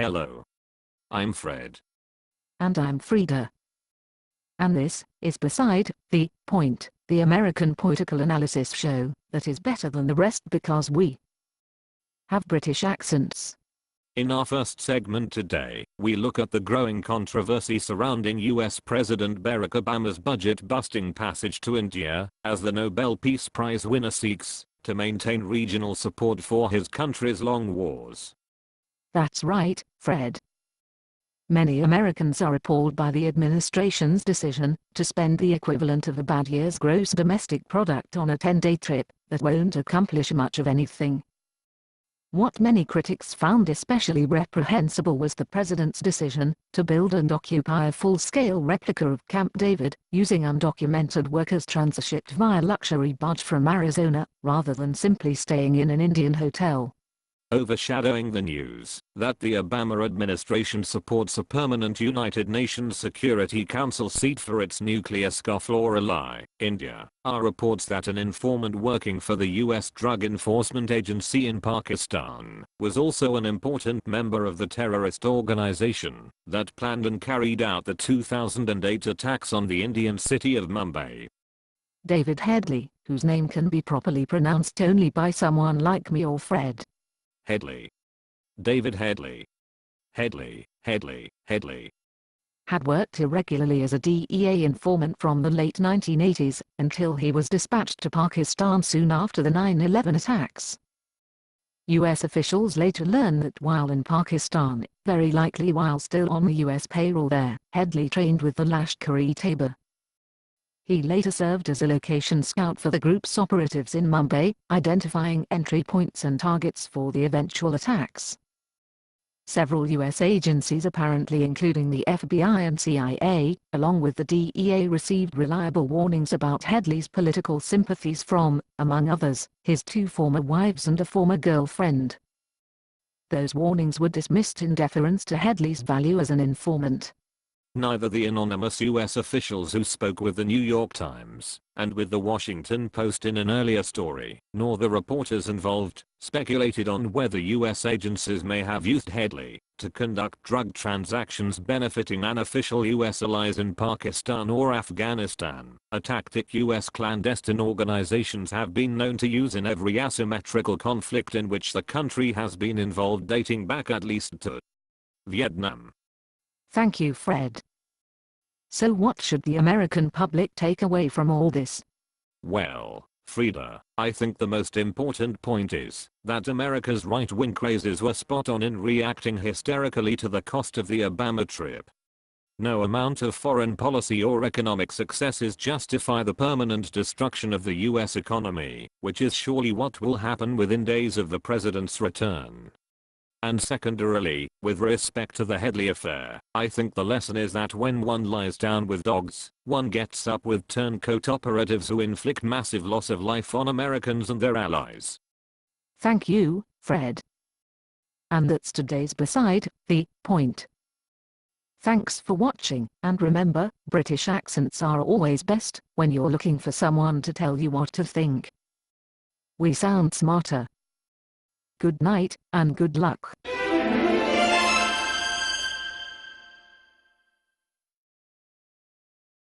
Hello. I'm Fred. And I'm Frida. And this is Beside the Point, the American political analysis show that is better than the rest because we have British accents. In our first segment today, we look at the growing controversy surrounding US President Barack Obama's budget-busting passage to India, as the Nobel Peace Prize winner seeks to maintain regional support for his country's long wars. That's right, Fred. Many Americans are appalled by the administration's decision to spend the equivalent of a bad year's gross domestic product on a 10-day trip that won't accomplish much of anything. What many critics found especially reprehensible was the president's decision to build and occupy a full-scale replica of Camp David, using undocumented workers transshipped via luxury barge from Arizona, rather than simply staying in an Indian hotel. Overshadowing the news that the Obama administration supports a permanent United Nations Security Council seat for its nuclear scofflaw ally, India, are reports that an informant working for the US Drug Enforcement Agency in Pakistan was also an important member of the terrorist organization that planned and carried out the 2008 attacks on the Indian city of Mumbai. David Headley, whose name can be properly pronounced only by someone like me or Fred. Headley. David Headley. Headley, had worked irregularly as a DEA informant from the late 1980s until he was dispatched to Pakistan soon after the 9/11 attacks. US officials later learned that while in Pakistan, very likely while still on the US payroll there, Headley trained with the Lashkar-e-Taiba. He later served as a location scout for the group's operatives in Mumbai, identifying entry points and targets for the eventual attacks. Several US agencies, apparently including the FBI and CIA, along with the DEA, received reliable warnings about Headley's political sympathies from, among others, his two former wives and a former girlfriend. Those warnings were dismissed in deference to Headley's value as an informant. Neither the anonymous US officials who spoke with the New York Times and with the Washington Post in an earlier story, nor the reporters involved, speculated on whether US agencies may have used Headley to conduct drug transactions benefiting unofficial US allies in Pakistan or Afghanistan, a tactic US clandestine organizations have been known to use in every asymmetrical conflict in which the country has been involved, dating back at least to Vietnam. Thank you, Fred. So what should the American public take away from all this? Well, Frida, I think the most important point is that America's right-wing crazes were spot on in reacting hysterically to the cost of the Obama trip. No amount of foreign policy or economic successes justify the permanent destruction of the US economy, which is surely what will happen within days of the president's return. And secondarily, with respect to the Headley affair, I think the lesson is that when one lies down with dogs, one gets up with turncoat operatives who inflict massive loss of life on Americans and their allies. Thank you, Fred. And that's today's Beside the Point. Thanks for watching, and remember, British accents are always best when you're looking for someone to tell you what to think. We sound smarter. Good night, and good luck.